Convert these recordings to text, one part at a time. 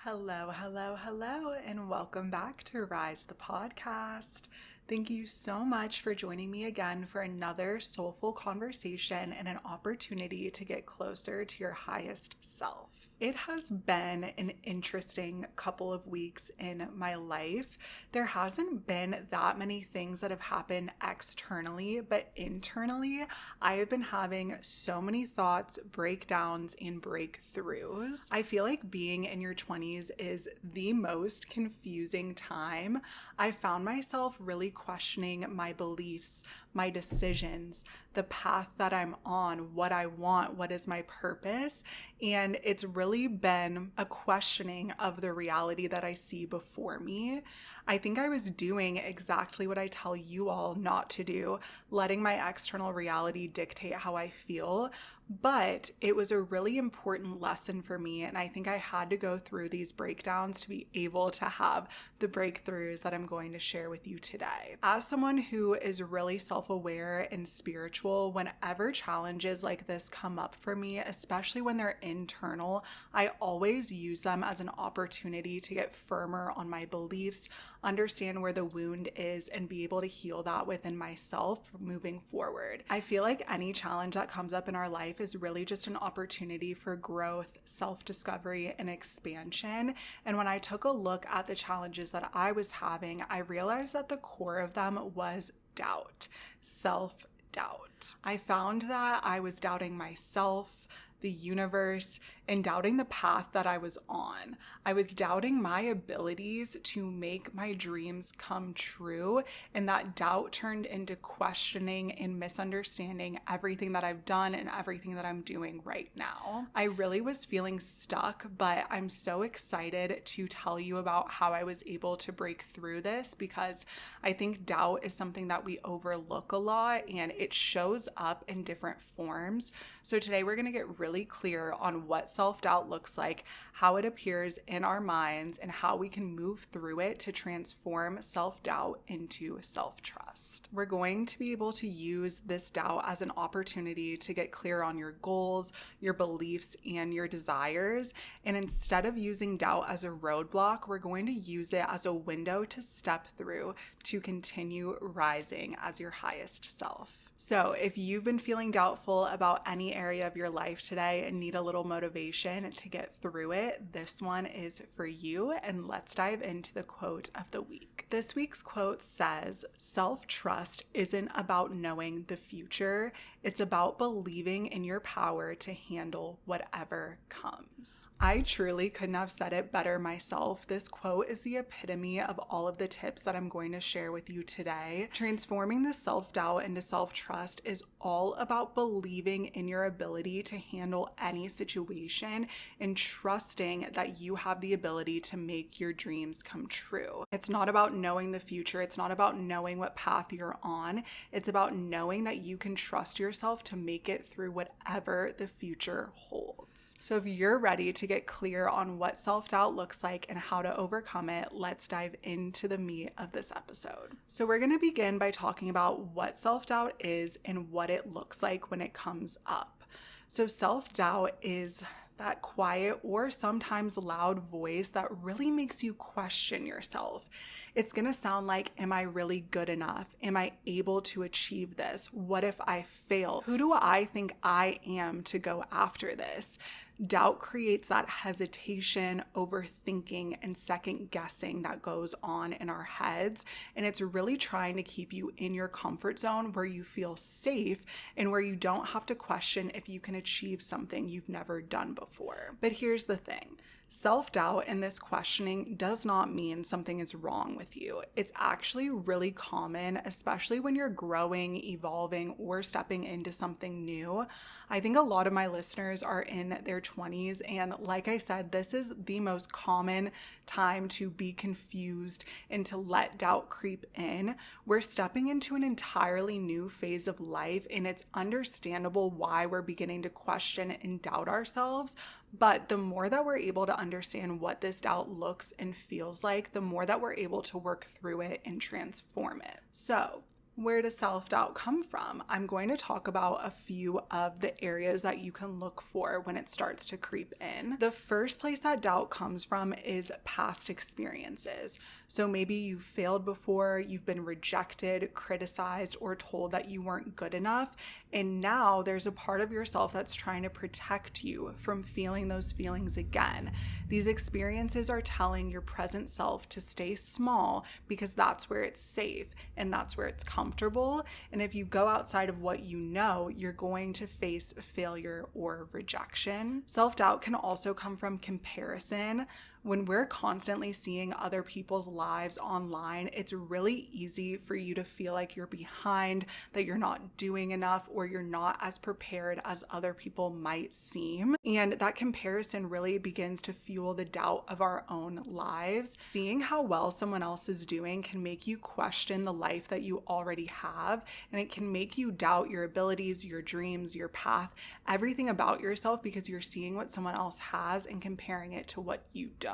Hello, hello, hello, and welcome back to Rise the Podcast. Thank you so much for joining me again for another soulful conversation and an opportunity to get closer to your highest self. It has been an interesting couple of weeks in my life. There hasn't been that many things that have happened externally, but internally, I have been having so many thoughts, breakdowns, and breakthroughs. I feel like being in your 20s is the most confusing time. I found myself really questioning my beliefs, my decisions, the path that I'm on, what I want, what is my purpose. And it's really been a questioning of the reality that I see before me. I think I was doing exactly what I tell you all not to do, letting my external reality dictate how I feel. But it was a really important lesson for me, and I think I had to go through these breakdowns to be able to have the breakthroughs that I'm going to share with you today. As someone who is really self-aware and spiritual, whenever challenges like this come up for me, especially when they're internal, I always use them as an opportunity to get firmer on my beliefs, understand where the wound is, and be able to heal that within myself moving forward. I feel like any challenge that comes up in our life is really just an opportunity for growth, self-discovery, and expansion. And when I took a look at the challenges that I was having, I realized that the core of them was doubt, self-doubt. I found that I was doubting myself, the universe, and doubting the path that I was on. I was doubting my abilities to make my dreams come true, and that doubt turned into questioning and misunderstanding everything that I've done and everything that I'm doing right now. I really was feeling stuck, but I'm so excited to tell you about how I was able to break through this, because I think doubt is something that we overlook a lot, and it shows up in different forms. So today we're going to get really clear on what self-doubt looks like, how it appears in our minds, and how we can move through it to transform self-doubt into self-trust. We're going to be able to use this doubt as an opportunity to get clear on your goals, your beliefs, and your desires. And instead of using doubt as a roadblock, we're going to use it as a window to step through to continue rising as your highest self. So if you've been feeling doubtful about any area of your life today and need a little motivation to get through it, this one is for you. And let's dive into the quote of the week. This week's quote says, "Self-trust isn't about knowing the future. It's about believing in your power to handle whatever comes." I truly couldn't have said it better myself. This quote is the epitome of all of the tips that I'm going to share with you today. Transforming the self-doubt into self-trust is all about believing in your ability to handle any situation and trusting that you have the ability to make your dreams come true. It's not about knowing the future. It's not about knowing what path you're on. It's about knowing that you can trust yourself to make it through whatever the future holds. So if you're ready to get clear on what self-doubt looks like and how to overcome it, let's dive into the meat of this episode. So we're going to begin by talking about what self-doubt is and what it looks like when it comes up. So self-doubt is that quiet or sometimes loud voice that really makes you question yourself. It's going to sound like, am I really good enough? Am I able to achieve this? What if I fail? Who do I think I am to go after this? Doubt creates that hesitation, overthinking, and second guessing that goes on in our heads. And it's really trying to keep you in your comfort zone where you feel safe and where you don't have to question if you can achieve something you've never done before. But here's the thing. Self-doubt and this questioning does not mean something is wrong with you. It's actually really common, especially when you're growing, evolving, or stepping into something new. I think a lot of my listeners are in their 20s, and like I said, this is the most common time to be confused and to let doubt creep in. We're stepping into an entirely new phase of life, and it's understandable why we're beginning to question and doubt ourselves. But the more that we're able to understand what this doubt looks and feels like, the more that we're able to work through it and transform it. So Where does self-doubt come from? I'm going to talk about a few of the areas that you can look for when it starts to creep in. The first place that doubt comes from is past experiences. So maybe you've failed before, you've been rejected, criticized, or told that you weren't good enough. And now there's a part of yourself that's trying to protect you from feeling those feelings again. These experiences are telling your present self to stay small because that's where it's safe and that's where it's comfortable. And if you go outside of what you know, you're going to face failure or rejection. Self-doubt can also come from comparison. When we're constantly seeing other people's lives online, it's really easy for you to feel like you're behind, that you're not doing enough, or you're not as prepared as other people might seem. And that comparison really begins to fuel the doubt of our own lives. Seeing how well someone else is doing can make you question the life that you already have, and it can make you doubt your abilities, your dreams, your path, everything about yourself because you're seeing what someone else has and comparing it to what you don't.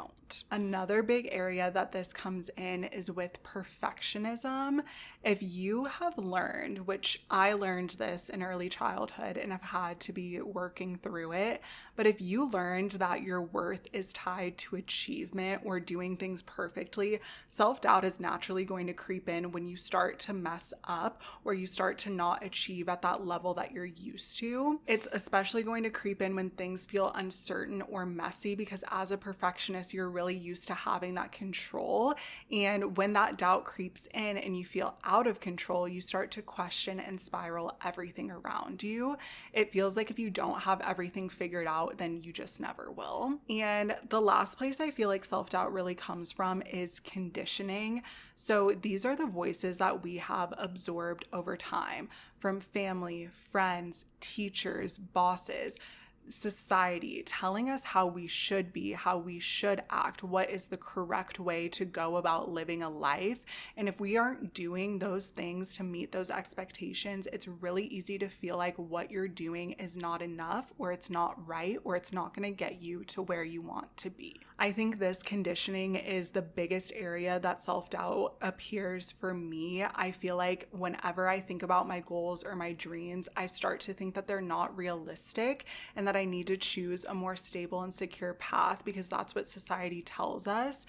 Another big area that this comes in is with perfectionism. If you have learned, which I learned this in early childhood and have had to be working through it, but if you learned that your worth is tied to achievement or doing things perfectly, self-doubt is naturally going to creep in when you start to mess up or you start to not achieve at that level that you're used to. It's especially going to creep in when things feel uncertain or messy because as a perfectionist, you're really used to having that control. And when that doubt creeps in and you feel out of control, you start to question and spiral everything around you. It feels like if you don't have everything figured out, then you just never will. And the last place I feel like self-doubt really comes from is conditioning. So these are the voices that we have absorbed over time from family, friends, teachers, bosses, society telling us how we should be, how we should act, what is the correct way to go about living a life. And if we aren't doing those things to meet those expectations, it's really easy to feel like what you're doing is not enough, or it's not right, or it's not going to get you to where you want to be. I think this conditioning is the biggest area that self-doubt appears for me. I feel like whenever I think about my goals or my dreams, I start to think that they're not realistic and that I need to choose a more stable and secure path because that's what society tells us.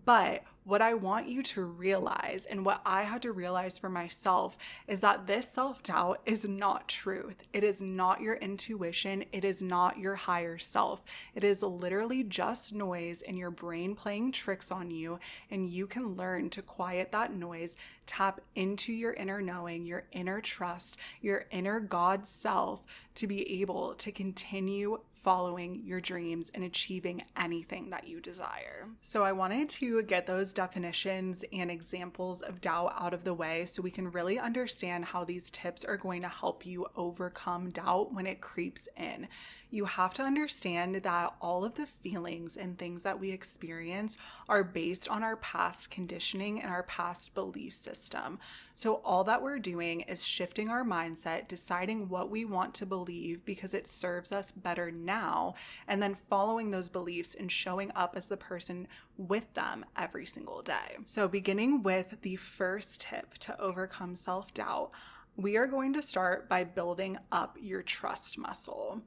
But what I want you to realize, and what I had to realize for myself, is that this self-doubt is not truth. It is not your intuition. It is not your higher self. It is literally just noise in your brain playing tricks on you, and you can learn to quiet that noise, tap into your inner knowing, your inner trust, your inner God self to be able to continue following your dreams and achieving anything that you desire. So I wanted to get those definitions and examples of doubt out of the way so we can really understand how these tips are going to help you overcome doubt when it creeps in. You have to understand that all of the feelings and things that we experience are based on our past conditioning and our past belief system. So all that we're doing is shifting our mindset, deciding what we want to believe because it serves us better now, and then following those beliefs and showing up as the person with them every single day. So beginning with the first tip to overcome self-doubt, we are going to start by building up your trust muscle.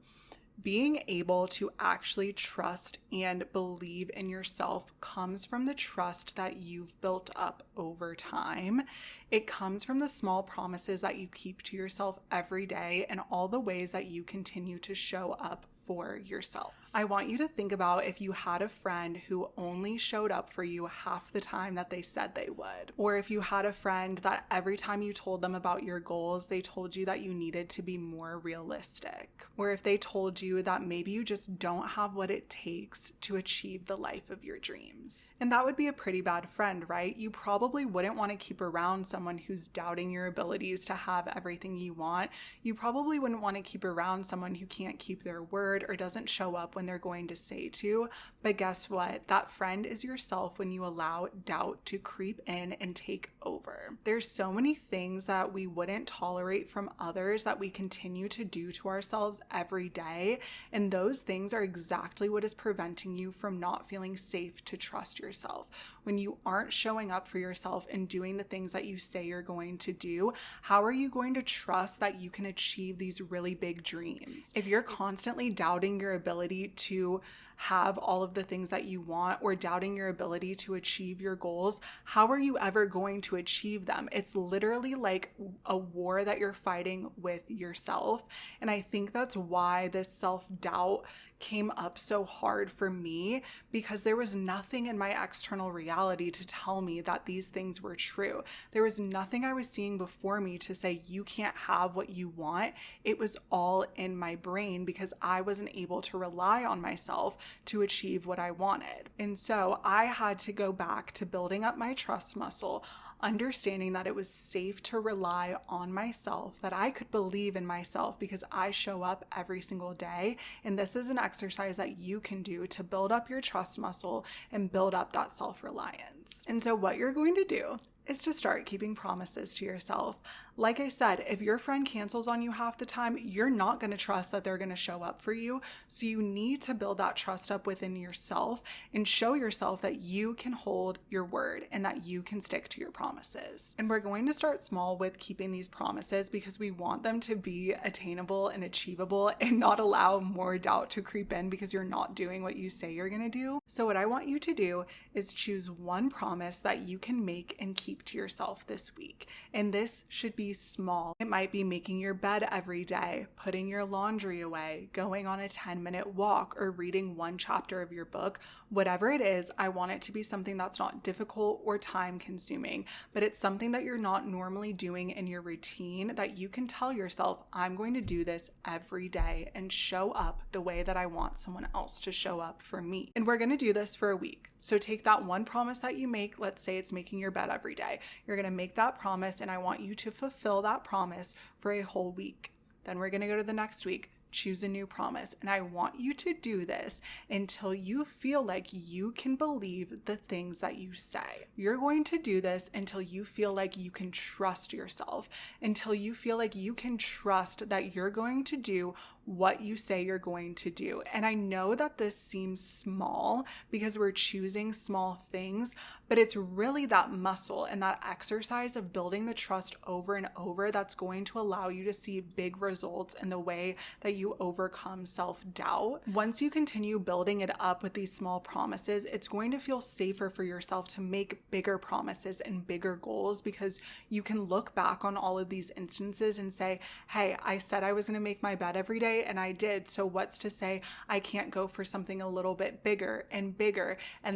Being able to actually trust and believe in yourself comes from the trust that you've built up over time. It comes from the small promises that you keep to yourself every day and all the ways that you continue to show up for yourself. I want you to think about if you had a friend who only showed up for you half the time that they said they would, or if you had a friend that every time you told them about your goals, they told you that you needed to be more realistic, or if they told you that maybe you just don't have what it takes to achieve the life of your dreams. And that would be a pretty bad friend, right? You probably wouldn't want to keep around someone who's doubting your abilities to have everything you want. You probably wouldn't want to keep around someone who can't keep their word or doesn't show up when when they're going to say to. But guess what? That friend is yourself when you allow doubt to creep in and take over. There's so many things that we wouldn't tolerate from others that we continue to do to ourselves every day. And those things are exactly what is preventing you from not feeling safe to trust yourself. When you aren't showing up for yourself and doing the things that you say you're going to do, how are you going to trust that you can achieve these really big dreams? If you're constantly doubting your ability to have all of the things that you want or doubting your ability to achieve your goals, how are you ever going to achieve them? It's literally like a war that you're fighting with yourself. And I think that's why this self-doubt came up so hard for me, because there was nothing in my external reality to tell me that these things were true. There was nothing I was seeing before me to say you can't have what you want. It was all in my brain because I wasn't able to rely on myself to achieve what I wanted. And so I had to go back to building up my trust muscle, understanding that it was safe to rely on myself, that I could believe in myself because I show up every single day. And this is an exercise that you can do to build up your trust muscle and build up that self-reliance. And so what you're going to do is to start keeping promises to yourself. Like I said, if your friend cancels on you half the time, you're not going to trust that they're going to show up for you. So you need to build that trust up within yourself and show yourself that you can hold your word and that you can stick to your promises. And we're going to start small with keeping these promises because we want them to be attainable and achievable and not allow more doubt to creep in because you're not doing what you say you're going to do. So what I want you to do is choose one promise that you can make and keep to yourself this week. And this should be small. It might be making your bed every day, putting your laundry away, going on a 10-minute walk, or reading one chapter of your book. Whatever it is, I want it to be something that's not difficult or time consuming, but it's something that you're not normally doing in your routine that you can tell yourself, I'm going to do this every day and show up the way that I want someone else to show up for me. And we're going to do this for a week. So take that one promise that you make. Let's say it's making your bed every day. You're going to make that promise, and I want you to fulfill that promise for a whole week. Then we're going to go to the next week. Choose a new promise. And I want you to do this until you feel like you can believe the things that you say. You're going to do this until you feel like you can trust yourself, until you feel like you can trust that you're going to do what you say you're going to do. And I know that this seems small because we're choosing small things, but it's really that muscle and that exercise of building the trust over and over that's going to allow you to see big results in the way that you overcome self-doubt. Once you continue building it up with these small promises, it's going to feel safer for yourself to make bigger promises and bigger goals because you can look back on all of these instances and say, hey, I said I was going to make my bed every day and I did. So what's to say I can't go for something a little bit bigger and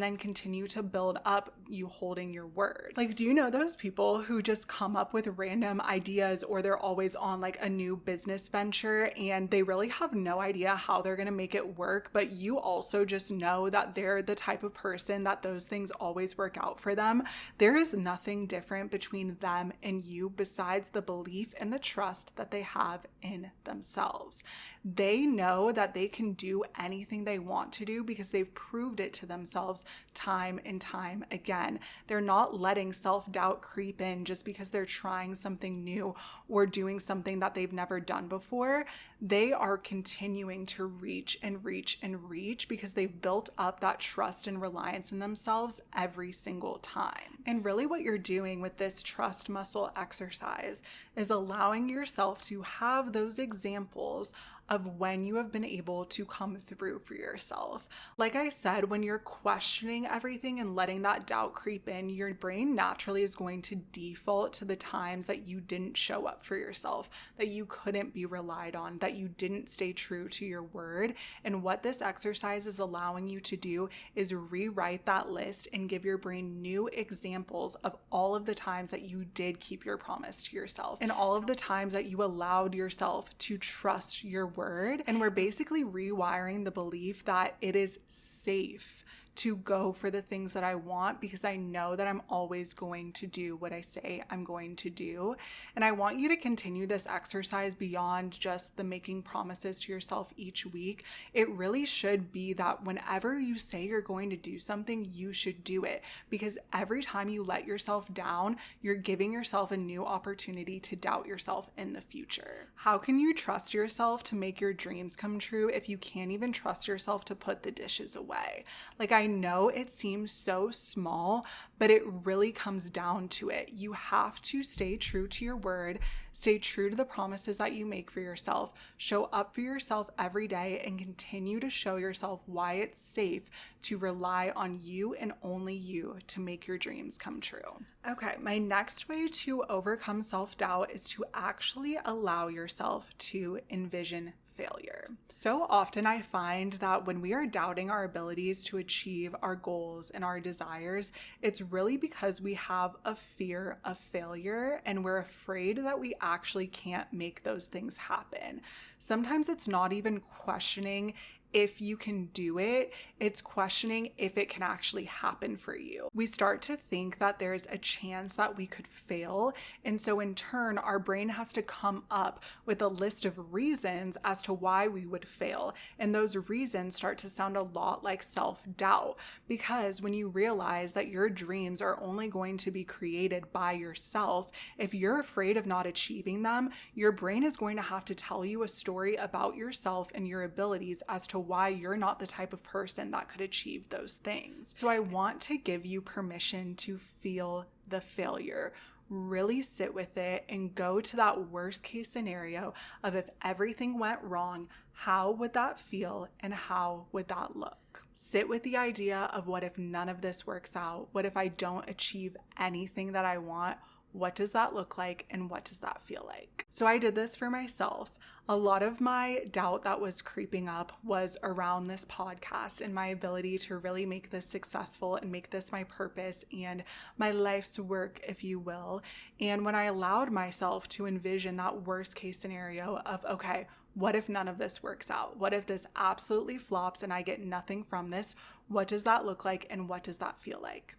then continue to build up you holding your word. Like, do you know those people who just come up with random ideas, or they're always on like a new business venture and they really have no idea how they're going to make it work, but you also just know that they're the type of person that those things always work out for them? There is nothing different between them and you besides the belief and the trust that they have in themselves. They know that they can do anything they want to do because they've proved it to themselves time and time again. They're not letting self-doubt creep in just because they're trying something new or doing something that they've never done before. They are continuing to reach and reach and reach because they've built up that trust and reliance in themselves every single time. And really what you're doing with this trust muscle exercise is allowing yourself to have those examples of when you have been able to come through for yourself. Like I said, when you're questioning everything and letting that doubt creep in, your brain naturally is going to default to the times that you didn't show up for yourself, that you couldn't be relied on, that you didn't stay true to your word. And what this exercise is allowing you to do is rewrite that list and give your brain new examples of all of the times that you did keep your promise to yourself and all of the times that you allowed yourself to trust your word. And we're basically rewiring the belief that it is safe to go for the things that I want because I know that I'm always going to do what I say I'm going to do. And I want you to continue this exercise beyond just the making promises to yourself each week. It really should be that whenever you say you're going to do something, you should do it, because every time you let yourself down, you're giving yourself a new opportunity to doubt yourself in the future. How can you trust yourself to make your dreams come true if you can't even trust yourself to put the dishes away? Like, I know it seems so small, but it really comes down to it. You have to stay true to your word, stay true to the promises that you make for yourself, show up for yourself every day, and continue to show yourself why it's safe to rely on you and only you to make your dreams come true. Okay, my next way to overcome self-doubt is to actually allow yourself to envision failure. So often I find that when we are doubting our abilities to achieve our goals and our desires, it's really because we have a fear of failure and we're afraid that we actually can't make those things happen. Sometimes it's not even questioning if you can do it, it's questioning if it can actually happen for you. We start to think that there's a chance that we could fail, and so in turn, our brain has to come up with a list of reasons as to why we would fail, and those reasons start to sound a lot like self-doubt, because when you realize that your dreams are only going to be created by yourself, if you're afraid of not achieving them, your brain is going to have to tell you a story about yourself and your abilities as to why you're not the type of person that could achieve those things. So I want to give you permission to feel the failure. Really sit with it and go to that worst case scenario of if everything went wrong, how would that feel and how would that look? Sit with the idea of what if none of this works out? What if I don't achieve anything that I want? What does that look like and what does that feel like? So I did this for myself. A lot of my doubt that was creeping up was around this podcast and my ability to really make this successful and make this my purpose and my life's work, if you will. And when I allowed myself to envision that worst case scenario of, okay, what if none of this works out? What if this absolutely flops and I get nothing from this? What does that look like and what does that feel like?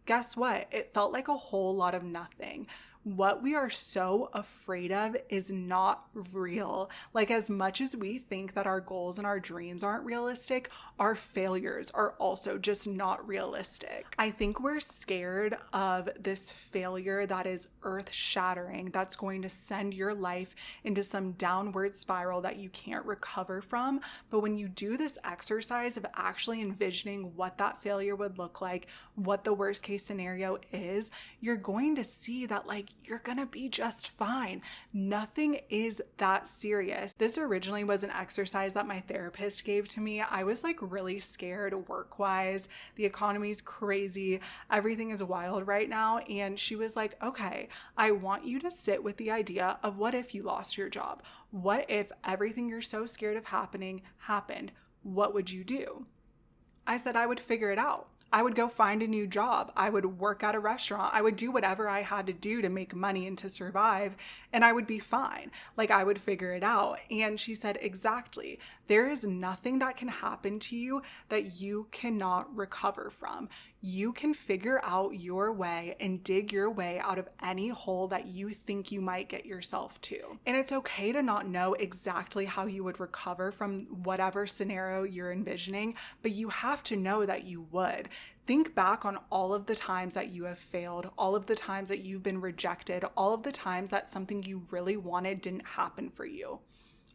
Guess what? It felt like a whole lot of nothing. What we are so afraid of is not real. Like, as much as we think that our goals and our dreams aren't realistic, our failures are also just not realistic. I think we're scared of this failure that is earth-shattering, that's going to send your life into some downward spiral that you can't recover from. But when you do this exercise of actually envisioning what that failure would look like, what the worst case scenario is, you're going to see that, like, you're gonna be just fine. Nothing is that serious. This originally was an exercise that my therapist gave to me. I was like really scared work-wise. The economy's crazy. Everything is wild right now. And she was like, okay, I want you to sit with the idea of what if you lost your job? What if everything you're so scared of happening happened? What would you do? I said I would figure it out. I would go find a new job. I would work at a restaurant. I would do whatever I had to do to make money and to survive, and I would be fine. Like, I would figure it out. And she said, exactly. There is nothing that can happen to you that you cannot recover from. You can figure out your way and dig your way out of any hole that you think you might get yourself to. And it's okay to not know exactly how you would recover from whatever scenario you're envisioning, but you have to know that you would. Think back on all of the times that you have failed, all of the times that you've been rejected, all of the times that something you really wanted didn't happen for you.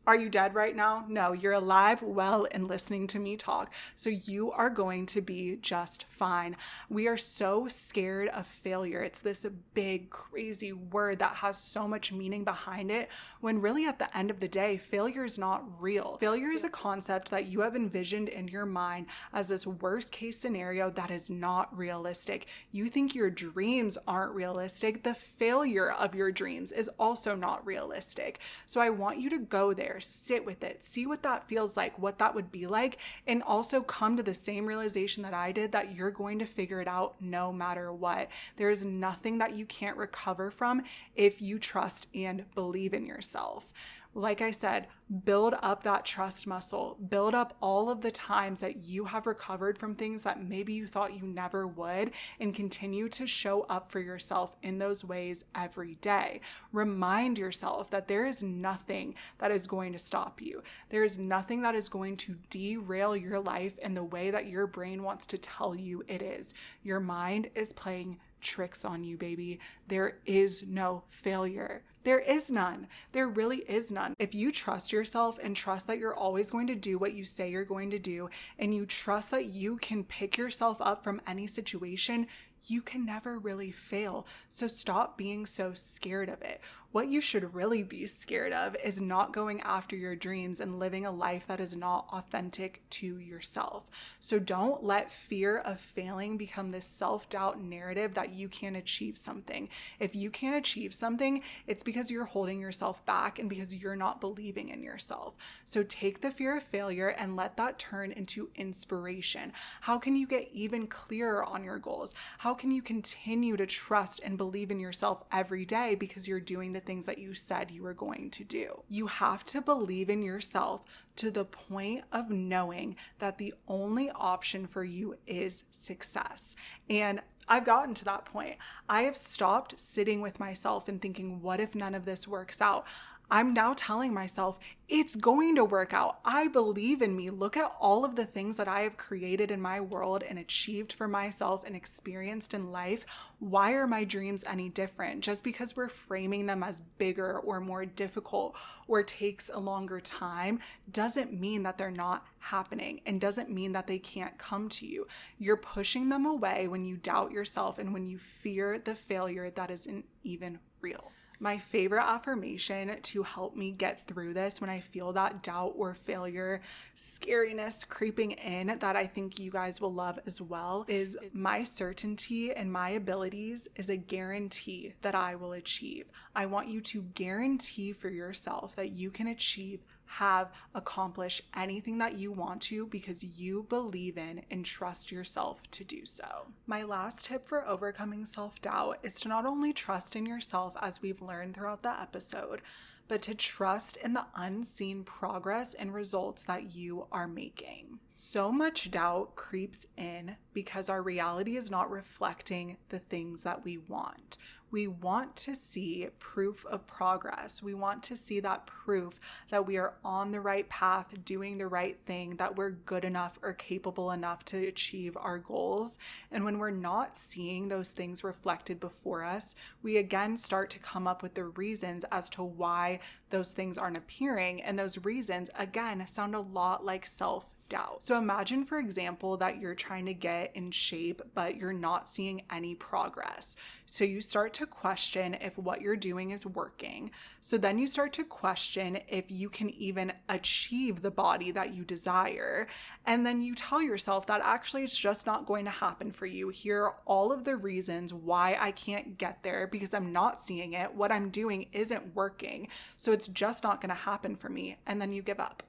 Are you dead right now? No, you're alive, well, and listening to me talk. So you are going to be just fine. We are so scared of failure. It's this big, crazy word that has so much meaning behind it, when really at the end of the day, failure is not real. Failure is a concept that you have envisioned in your mind as this worst case scenario that is not realistic. You think your dreams aren't realistic. The failure of your dreams is also not realistic. So I want you to go there. Sit with it, see what that feels like, what that would be like, and also come to the same realization that I did, that you're going to figure it out no matter what. There is nothing that you can't recover from if you trust and believe in yourself. Like I said, build up that trust muscle, build up all of the times that you have recovered from things that maybe you thought you never would, and continue to show up for yourself in those ways every day. Remind yourself that there is nothing that is going to stop you. There is nothing that is going to derail your life in the way that your brain wants to tell you it is. Your mind is playing tricks on you, baby. There is no failure. There is none. There really is none. If you trust yourself and trust that you're always going to do what you say you're going to do, and you trust that you can pick yourself up from any situation, you can never really fail. So stop being so scared of it. What you should really be scared of is not going after your dreams and living a life that is not authentic to yourself. So don't let fear of failing become this self-doubt narrative that you can't achieve something. If you can't achieve something, it's because you're holding yourself back and because you're not believing in yourself. So take the fear of failure and let that turn into inspiration. How can you get even clearer on your goals? How can you continue to trust and believe in yourself every day because you're doing the things that you said you were going to do? You have to believe in yourself to the point of knowing that the only option for you is success. And I've gotten to that point. I have stopped sitting with myself and thinking, what if none of this works out? I'm now telling myself, it's going to work out. I believe in me. Look at all of the things that I have created in my world and achieved for myself and experienced in life. Why are my dreams any different? Just because we're framing them as bigger or more difficult or takes a longer time doesn't mean that they're not happening, and doesn't mean that they can't come to you. You're pushing them away when you doubt yourself and when you fear the failure that isn't even real. My favorite affirmation to help me get through this when I feel that doubt or failure, scariness creeping in, that I think you guys will love as well, is my certainty and my abilities is a guarantee that I will achieve. I want you to guarantee for yourself that you can achieve, have, accomplish anything that you want to because you believe in and trust yourself to do so. My last tip for overcoming self-doubt is to not only trust in yourself, as we've learned throughout the episode, but to trust in the unseen progress and results that you are making. So much doubt creeps in because our reality is not reflecting the things that we want. We want to see proof of progress. We want to see that proof that we are on the right path, doing the right thing, that we're good enough or capable enough to achieve our goals. And when we're not seeing those things reflected before us, we again start to come up with the reasons as to why those things aren't appearing. And those reasons, again, sound a lot like self-doubt. So imagine, for example, that you're trying to get in shape, but you're not seeing any progress. So you start to question if what you're doing is working. So then you start to question if you can even achieve the body that you desire. And then you tell yourself that actually it's just not going to happen for you. Here are all of the reasons why I can't get there because I'm not seeing it. What I'm doing isn't working. So it's just not going to happen for me. And then you give up.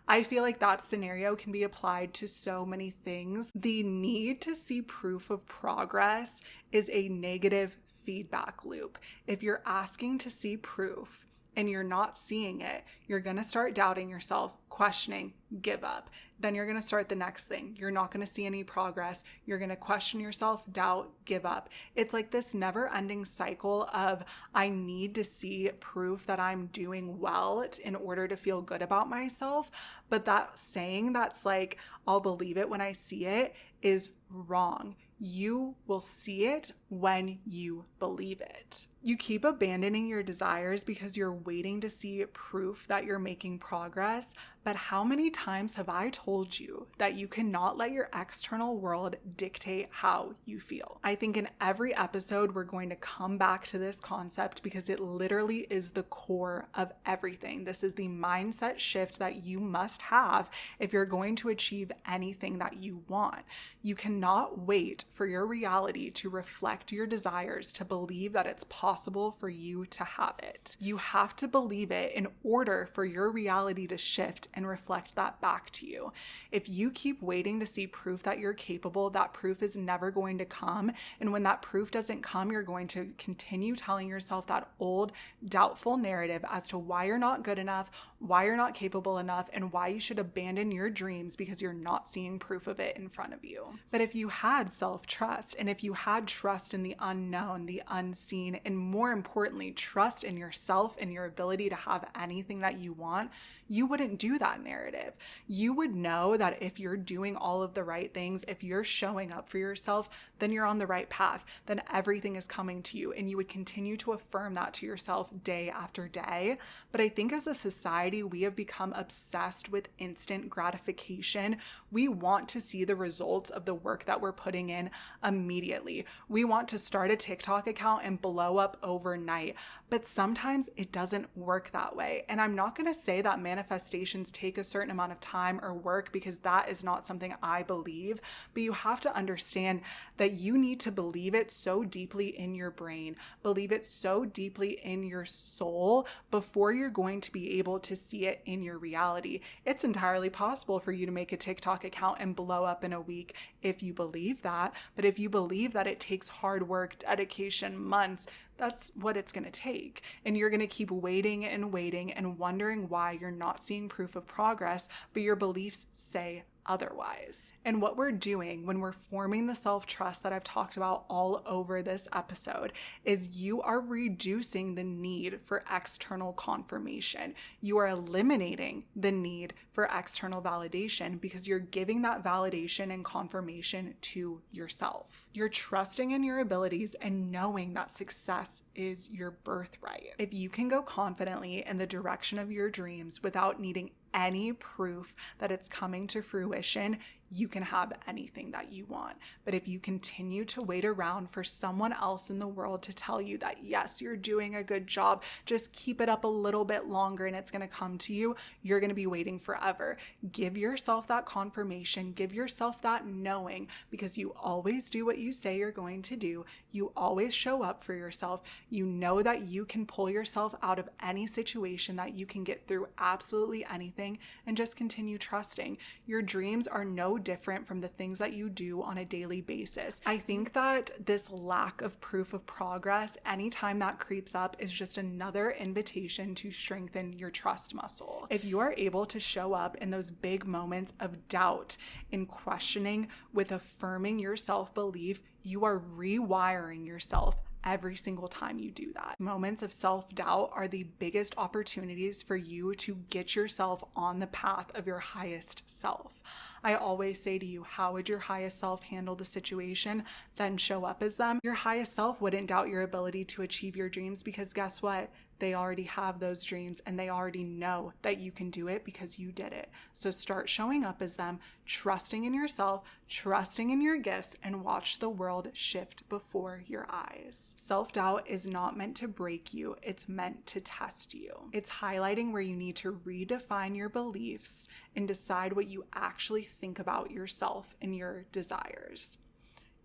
I feel like that scenario can be applied to so many things. The need to see proof of progress is a negative feedback loop. If you're asking to see proof and you're not seeing it, you're going to start doubting yourself, questioning, give up. Then you're going to start the next thing. You're not going to see any progress. You're going to question yourself, doubt, give up. It's like this never-ending cycle of I need to see proof that I'm doing well in order to feel good about myself. But that saying that's like, I'll believe it when I see it, is wrong. You will see it when you believe it. You keep abandoning your desires because you're waiting to see proof that you're making progress. But how many times have I told you that you cannot let your external world dictate how you feel? I think in every episode, we're going to come back to this concept because it literally is the core of everything. This is the mindset shift that you must have if you're going to achieve anything that you want. You cannot wait for your reality to reflect your desires, to believe that it's possible for you to have it. You have to believe it in order for your reality to shift and reflect that back to you. If you keep waiting to see proof that you're capable, that proof is never going to come. And when that proof doesn't come, you're going to continue telling yourself that old, doubtful narrative as to why you're not good enough, why you're not capable enough, and why you should abandon your dreams because you're not seeing proof of it in front of you. But if you had self-trust, and if you had trust in the unknown, the unseen, and more importantly, trust in yourself and your ability to have anything that you want, you wouldn't do that narrative. You would know that if you're doing all of the right things, if you're showing up for yourself, then you're on the right path. Then everything is coming to you, and you would continue to affirm that to yourself day after day. But I think as a society, we have become obsessed with instant gratification. We want to see the results of the work that we're putting in immediately. We want to start a TikTok account and blow up overnight. But sometimes it doesn't work that way. And I'm not going to say that manifestations take a certain amount of time or work, because that is not something I believe. But you have to understand that you need to believe it so deeply in your brain, believe it so deeply in your soul before you're going to be able to see it in your reality. It's entirely possible for you to make a TikTok account and blow up in a week if you believe that. But if you believe that it takes hard work, dedication, months, that's what it's going to take. And you're going to keep waiting and wondering why you're not seeing proof of progress, but your beliefs say otherwise. And what we're doing when we're forming the self-trust that I've talked about all over this episode is you are reducing the need for external confirmation. You are eliminating the need for external validation because you're giving that validation and confirmation to yourself. You're trusting in your abilities and knowing that success is your birthright. If you can go confidently in the direction of your dreams without needing any proof that it's coming to fruition, you can have anything that you want. But if you continue to wait around for someone else in the world to tell you that, yes, you're doing a good job, just keep it up a little bit longer and it's going to come to you, you're going to be waiting forever. Give yourself that confirmation, give yourself that knowing, because you always do what you say you're going to do. You always show up for yourself. You know that you can pull yourself out of any situation, that you can get through absolutely anything, and just continue trusting. Your dreams are no different from the things that you do on a daily basis. I think that this lack of proof of progress, anytime that creeps up, is just another invitation to strengthen your trust muscle. If you are able to show up in those big moments of doubt, in questioning, with affirming your self-belief, you are rewiring yourself every single time you do that. Moments of self-doubt are the biggest opportunities for you to get yourself on the path of your highest self. I always say to you, how would your highest self handle the situation? Then show up as them. Your highest self wouldn't doubt your ability to achieve your dreams, because guess what? They already have those dreams and they already know that you can do it because you did it. So start showing up as them, trusting in yourself, trusting in your gifts, and watch the world shift before your eyes. Self-doubt is not meant to break you. It's meant to test you. It's highlighting where you need to redefine your beliefs and decide what you actually think about yourself and your desires.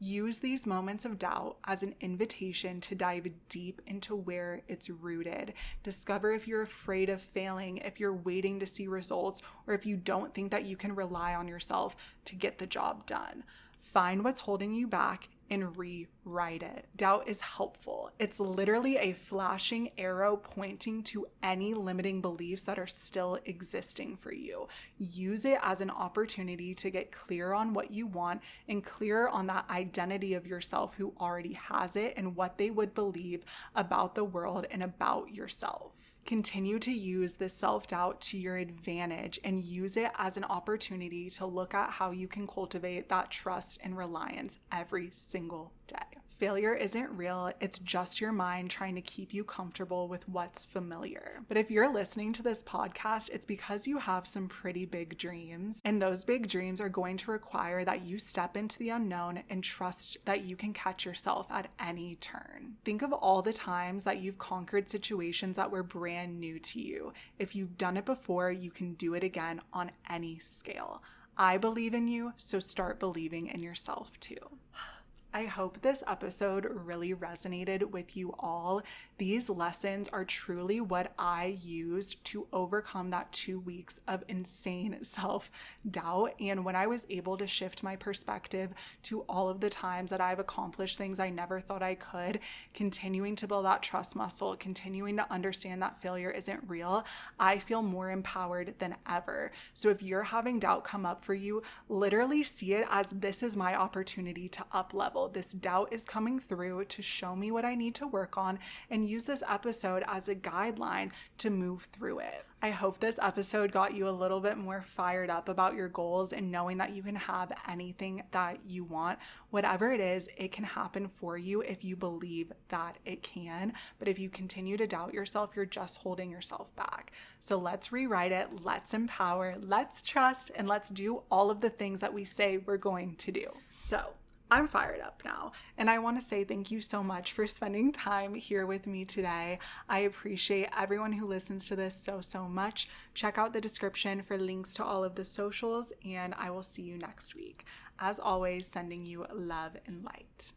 Use these moments of doubt as an invitation to dive deep into where it's rooted. Discover if you're afraid of failing, if you're waiting to see results, or if you don't think that you can rely on yourself to get the job done. Find what's holding you back and rewrite it. Doubt is helpful. It's literally a flashing arrow pointing to any limiting beliefs that are still existing for you. Use it as an opportunity to get clear on what you want and clear on that identity of yourself who already has it and what they would believe about the world and about yourself. Continue to use this self-doubt to your advantage and use it as an opportunity to look at how you can cultivate that trust and reliance every single day. Failure isn't real. It's just your mind trying to keep you comfortable with what's familiar. But if you're listening to this podcast, it's because you have some pretty big dreams. And those big dreams are going to require that you step into the unknown and trust that you can catch yourself at any turn. Think of all the times that you've conquered situations that were brand new to you. If you've done it before, you can do it again on any scale. I believe in you, so start believing in yourself too. I hope this episode really resonated with you all. These lessons are truly what I used to overcome that 2 weeks of insane self-doubt. And when I was able to shift my perspective to all of the times that I've accomplished things I never thought I could, continuing to build that trust muscle, continuing to understand that failure isn't real, I feel more empowered than ever. So if you're having doubt come up for you, literally see it as this is my opportunity to up level. This doubt is coming through to show me what I need to work on, and use this episode as a guideline to move through it. I hope this episode got you a little bit more fired up about your goals and knowing that you can have anything that you want. Whatever it is, it can happen for you if you believe that it can. But if you continue to doubt yourself, you're just holding yourself back. So let's rewrite it. Let's empower, let's trust, and let's do all of the things that we say we're going to do. So I'm fired up now, and I want to say thank you so much for spending time here with me today. I appreciate everyone who listens to this so much. Check out the description for links to all of the socials, and I will see you next week. As always, sending you love and light.